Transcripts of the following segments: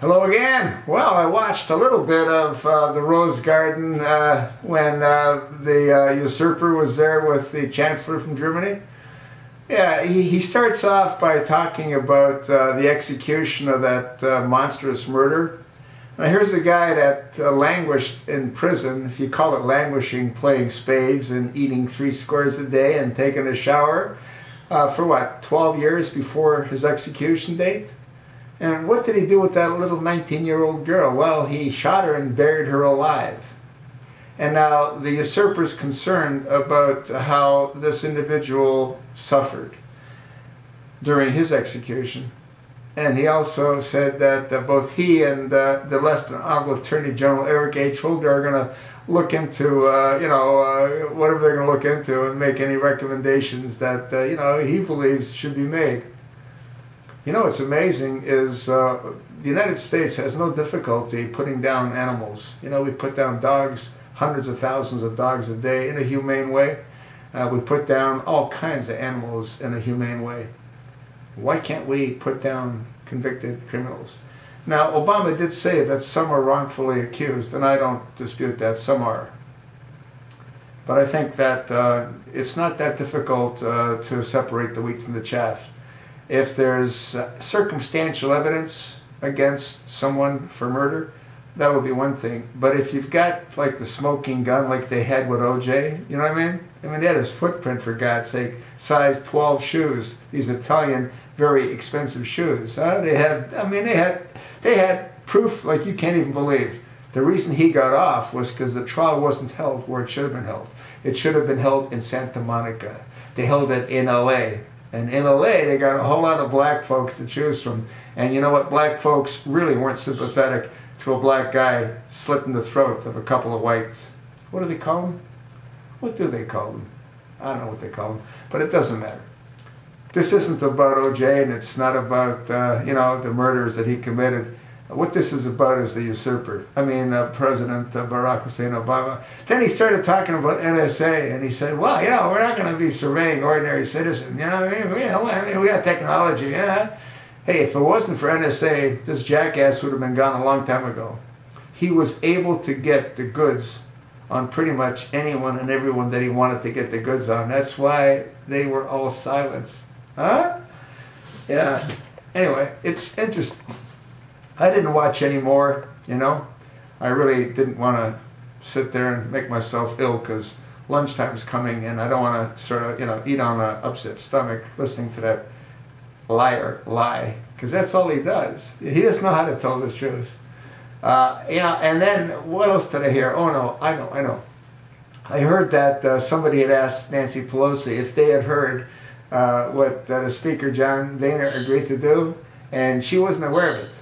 Hello again. Well, I watched a little bit of the Rose Garden when the usurper was there with the Chancellor from Germany. Yeah, he starts off by talking about the execution of that monstrous murder. Now here's a guy that languished in prison, if you call it languishing, playing spades and eating 3 squares a day and taking a shower for what, 12 years before his execution date? And what did he do with that little 19-year-old girl? Well, he shot her and buried her alive. And now the usurper's concerned about how this individual suffered during his execution. And he also said that both he and the less than honorable Attorney General Eric H. Holder are going to look into, whatever they're going to look into and make any recommendations that, he believes should be made. You know what's amazing is the United States has no difficulty putting down animals. You know, we put down dogs, hundreds of thousands of dogs a day in a humane way. We put down all kinds of animals in a humane way. Why can't we put down convicted criminals? Now, Obama did say that some are wrongfully accused, and I don't dispute that, some are. But I think that it's not that difficult to separate the wheat from the chaff. If there's circumstantial evidence against someone for murder, that would be one thing. But if you've got like the smoking gun like they had with OJ, you know what I mean? I mean, they had his footprint, for God's sake, size 12 shoes, these Italian, very expensive shoes. They had proof like you can't even believe. The reason he got off was because the trial wasn't held where it should have been held. It should have been held in Santa Monica. They held it in LA. And in LA, they got a whole lot of black folks to choose from. And you know what? Black folks really weren't sympathetic to a black guy slitting the throat of a couple of whites. What do they call them? What do they call them? I don't know what they call them, but it doesn't matter. This isn't about OJ, and it's not about, the murders that he committed. What this is about is the usurper. I mean, President Barack Hussein Obama. Then he started talking about NSA, and he said, well, we're not going to be surveying ordinary citizens. We got technology. Yeah. Hey, if it wasn't for NSA, this jackass would have been gone a long time ago. He was able to get the goods on pretty much anyone and everyone that he wanted to get the goods on. That's why they were all silenced. Huh? Yeah. Anyway, it's interesting. I didn't watch anymore, I really didn't want to sit there and make myself ill because lunchtime's coming and I don't want to sort of, eat on an upset stomach listening to that liar lie, because that's all he does. He doesn't know how to tell the truth. And then what else did I hear? Oh no, I know. I heard that somebody had asked Nancy Pelosi if they had heard what the Speaker John Boehner agreed to do, and she wasn't aware of it.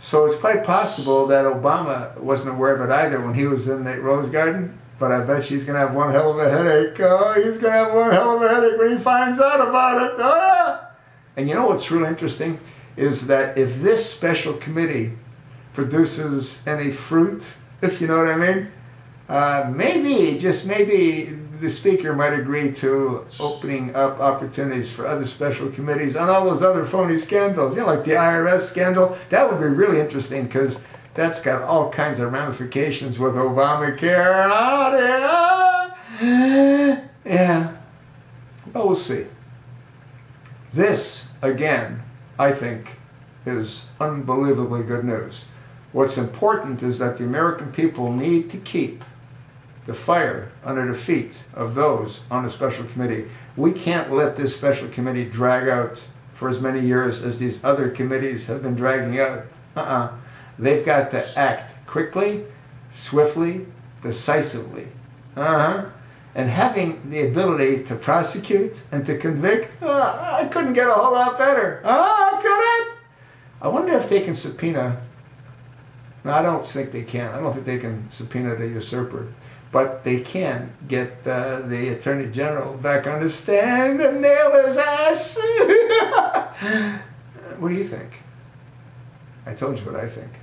So it's quite possible that Obama wasn't aware of it either when he was in the Rose Garden, but I bet she's going to have one hell of a headache. Oh, he's going to have one hell of a headache when he finds out about it. Oh, yeah. And you know what's really interesting is that if this special committee produces any fruit, if you know what I mean, maybe, just maybe, the Speaker might agree to opening up opportunities for other special committees on all those other phony scandals, like the IRS scandal. That would be really interesting because that's got all kinds of ramifications with Obamacare. Yeah. Well, we'll see. This, again, I think, is unbelievably good news. What's important is that the American people need to keep the fire under the feet of those on the special committee. We can't let this special committee drag out for as many years as these other committees have been dragging out. They've got to act quickly, swiftly, decisively. And having the ability to prosecute and to convict, I couldn't get a whole lot better. Could it? I wonder if they can subpoena. No, I don't think they can. I don't think they can subpoena the usurper. But they can get the Attorney General back on the stand and nail his ass. What do you think? I told you what I think.